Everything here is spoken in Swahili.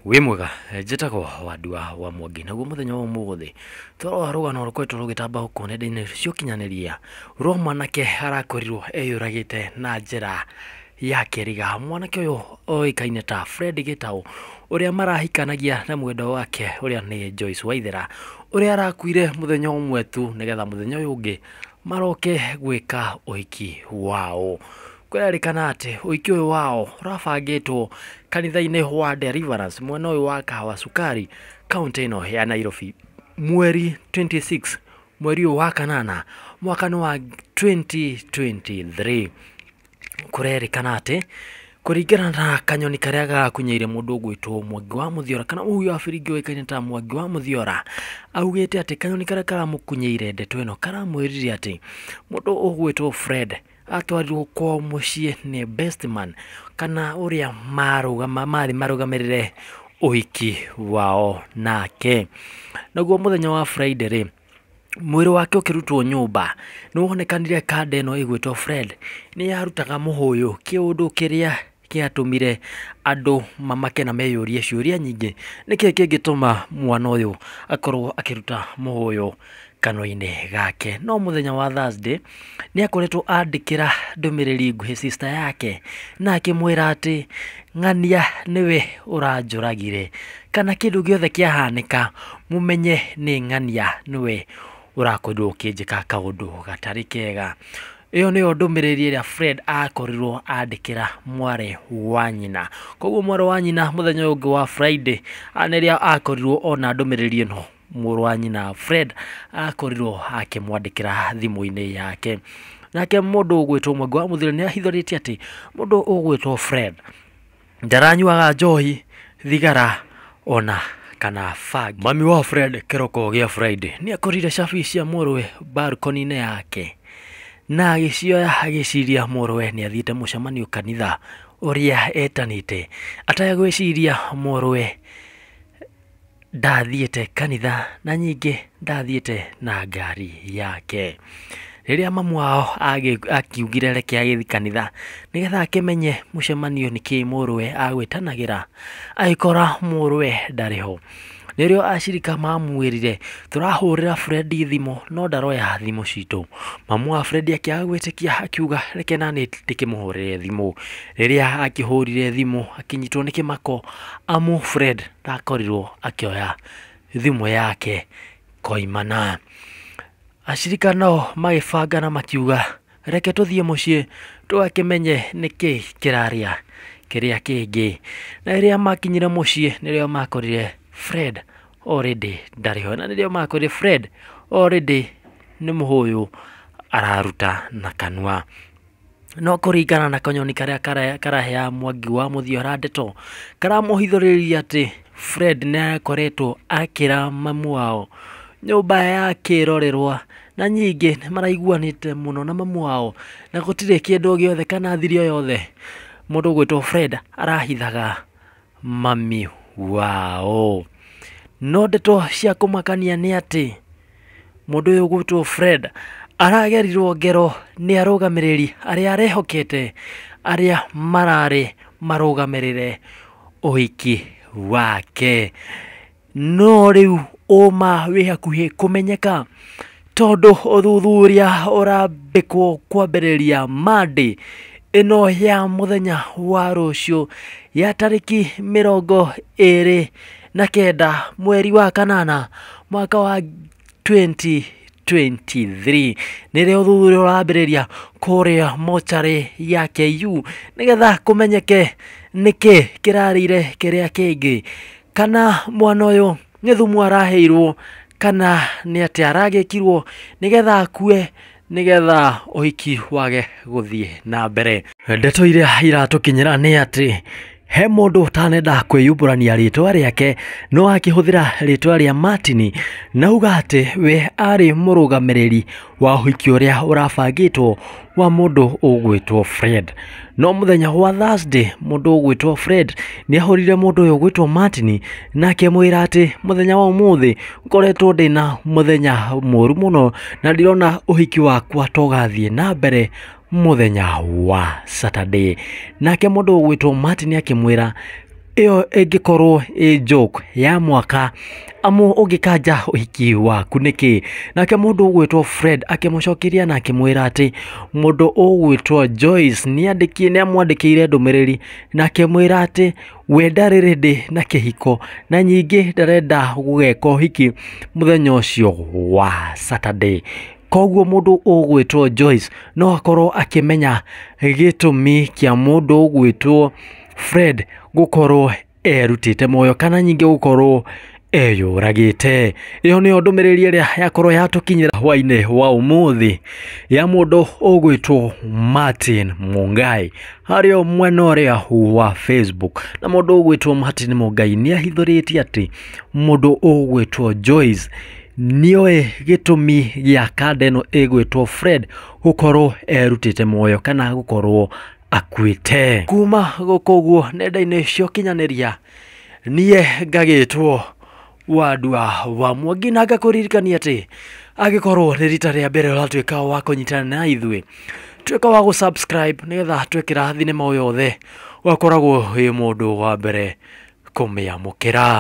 Wĩ mwega, njĩtagwo Wandua wa Mwangi, naguo mũthenya wa ũmũthĩ tũrora rũgano rũkoretwo rũgĩtamba gũkũ nenda-inĩ cia ũkinyanĩria rwa mwanake arakorirwo eyũragĩte na njĩra ya kĩriga. Mwanake ũyũ oĩkaine ta Fred Gitau, ũrĩa marahikanagia na mwendwa wake ũrĩa nĩ Joyce Waithera, ũrĩa arakuire mũthenya ũmwe tu nĩgetha mũthenya ũyũ ũngĩ maroke gwĩka ũhiki wao. Kwĩrerĩkana atĩ ũhiki ũyũ wao ũrabangĩtwo kanitha-inĩ wa Deliverance mwena ũyũ wa Kahawa Sukari, kaunti ĩno ya Nairobi, mweri 26 mweri ũyũ wa kanana mwaka wa 2023. Kũrerĩkana atĩ kũringana na kanyoni karĩa gakunyeire mũndũ ũgwĩtwo Mwangi wa Mũthiora, kana ũyũ wa Biringi ũĩkaine ta Mwangi wa Mũthiora, augĩte atĩ kanyoni karĩa karamũkunyeire ndeto ĩno karamwĩrire atĩ mũndũ ũgwĩtwo Fred atwarirwo kwa mũciĩ nĩ Bestman, kana ũrĩa marũgamĩrĩre ũhiki wao nake. Naguo mũthenya wa Friday rĩ, mwĩrĩ wake ũkĩrutwo nyũmba, nĩ wonekanire kanda ĩno ĩgwĩtwo Fred nĩ yarutaga mũhũyũ, kĩũndũ kĩrĩa kĩatũmire andũ mamake na meyũrie ciũria nyingĩ, nĩkĩĩ kĩngĩtũma mwana ũyũ akorwo akĩruta mũhũyũ kanua-inĩ gake. No mũthenya wa Thursday nĩ akoretwo andĩkĩra ndũmĩrĩri nguhĩ sister yake na akĩmwĩra atĩ ng'ania nĩwe ũranjũragire, kana kĩndũ gĩothe kĩahanĩka mũmenye nĩ ng'ania nĩwe ũrakorirwo ũkĩnjĩka kaũndũ gatarĩ kega. Ĩyo nĩyo ndũmĩrĩri ĩrĩa Fred akorirwo andĩkĩra mwarĩ wa nyina. Koguo mwarĩ wa nyina mũthenya ũngĩ wa Friday rĩrĩa akorirwo ona ndũmĩrĩri ĩno, mũrũ wa nyina Fred akorirwo akĩmwandĩkĩra thimũ-inĩ yake. Nake mũndũ ũgwĩtwo Mwangi wa Mũthiora nĩ ahithũrĩtie atĩ mũndũ ũgwĩtwo Fred ndaranyuaga njohi, thigara ona kana fagi. Mami wa Fred kĩroko gĩa Friday nĩ akorire cabi cia mũrũwe balcony-inĩ yake na agĩcioya agĩciria mũrũwe nĩ athiĩte mũcemanio kanitha ũrĩa etanĩte, atagwĩciria mũrũwe ndathiĩte kanitha na nyingĩ ndathiĩte na ngari yake. Rĩrĩa mamu wao akiugire reke agĩthiĩ kanitha nĩgetha akĩmenye mũcemanio nĩkĩĩ mũrũwe agwĩtanagĩra, agĩkora mũrũwe ndarĩ ho. Nĩrĩo acirika mamwĩrire tũrahũrĩra Fred thimũ no ndaroya thimũ citũ. Mamu wa Fred akĩaga gwĩtĩkia, akiuga reke nani ndĩkĩmũhũrĩre thimũ. Rĩrĩa akĩhũrire thimũ akĩnyitwo nĩ kĩmako amu Fred ndakorirwo akĩoya thimũ yake koimana. Acirika nao magĩbanga na makiuga reke tũthiĩ mũciĩ tũgakĩmenye nĩkĩĩ kĩrarĩa kĩrĩa kĩngĩ. Na rĩrĩa makinyire mũciĩ nĩrĩo makorire Fred already ndarĩ ho, na nĩrĩo makorire Fred already nĩ mũhũyũ araruta na kanua. No kũringana na kanyoni karĩa karahea Mwangi wa Mũthiora ndeto, karamũhithũrĩria atĩ Fred nĩ akoretwo akĩra mamu wao nyũmba ya kĩrorerwa, na nyingĩ nĩ maraiguanĩte mũno na mamu wao, na gũtirĩ kĩndũ gĩothe kana thiri o yothe mũndũ ũgwĩtwo Fred arahithaga mami wao. No ndeto cia kũmakania nĩ atĩ mũndũ ũyũ ũgwĩtwo Fred aragerirwo ngero nĩ arũgamĩrĩri arĩa arehokete, arĩa marũgamĩrĩre ũhiki wake. No rĩu ũma wĩ hakuhĩ kũmenyeka, tondũ ũthuthuria ũrambĩkwo kwambĩrĩria Monday ĩno ya mũthenya wa rũciũ ya tarĩki 29 mweri wa kanana mwaka wa 2023. Nĩrĩo ũthuthuria ũrambĩrĩria kũrĩa mocarĩ ya KU nĩgetha kũmenyeke nĩkĩ kĩrarĩire kĩrĩa kĩngĩ, kana mwana ũyũ nĩ thumu araheirwo, kana nĩ atĩ aragĩkirwo nĩgetha akue nĩgetha ũhiki wage gũthiĩ na mbere. Ndeto iria iratũkinyĩra nĩ atĩ he mũndũ ũtanenda kwĩyumbũrania rĩtwa rĩake no akĩhũthĩra rĩtwa rĩa Martin na auga atĩ we arĩ mũrũgamĩrĩri wa ũhiki ũrĩa ũrabangĩtwo wa mũndũ ũgwĩtwo Fred. No mũthenya wa Thursday mũndũ ũgwĩtwo Fred nĩ ahũrire mũndũ ũyũ ũgwĩtwo Martin na akĩmwĩra atĩ mũthenya wa ũmũthĩ ngoretwo ndĩna mũthenya mũru mũno na ndirona ũhiki wakwa tũgathiĩ na mbere mũthenya wa Saturday. Nake mũndũ ũgwĩtwo Martin akĩmwĩra iyo ingikorwo joke ya mwaka amu ungikanja uhiki waku niki nake mundu ugwitwo Fred akimucokeria na akimwira ati mundu ugwitwo Joyce ni amwandikire ndumiriri na akimwira ati we ndariri na kihiko na nyingi ndarenda gugeka uhiki muthenya ucio wa Saturday. Koguo mundu ugwitwo Joyce no akorwo akimenya gitumi kia mundu ugwitwo Fred gukorwo erutite moyo kana nyingi gukorwo eyuragite. Iyo ni ndumiriri iria yakorwo yatukinyira hwaine wa umuthi ya mundu ugwitwo Martin Mungai hario mwena uria wa Facebook, na mundu ugwitwo Martin Mungai ni ahithuritie ati mundu ugwitwo Joyce nioe gitumi ya kadeno egwitwo Fred gukorwo erutite moyo kana gukorwo akwite. Kuma gukoguo nenda-ini cio kinyaniria nie ngagitwo Wadwa wa Mwangi na ngakuririkania ati agikorwo ni rita ria mbere uratuika wa kunyitana na ithui, tuika wa gusubscribe nigetha twikira thinema o yothe wakoragwo wi mundu wa mbere kumiamukira.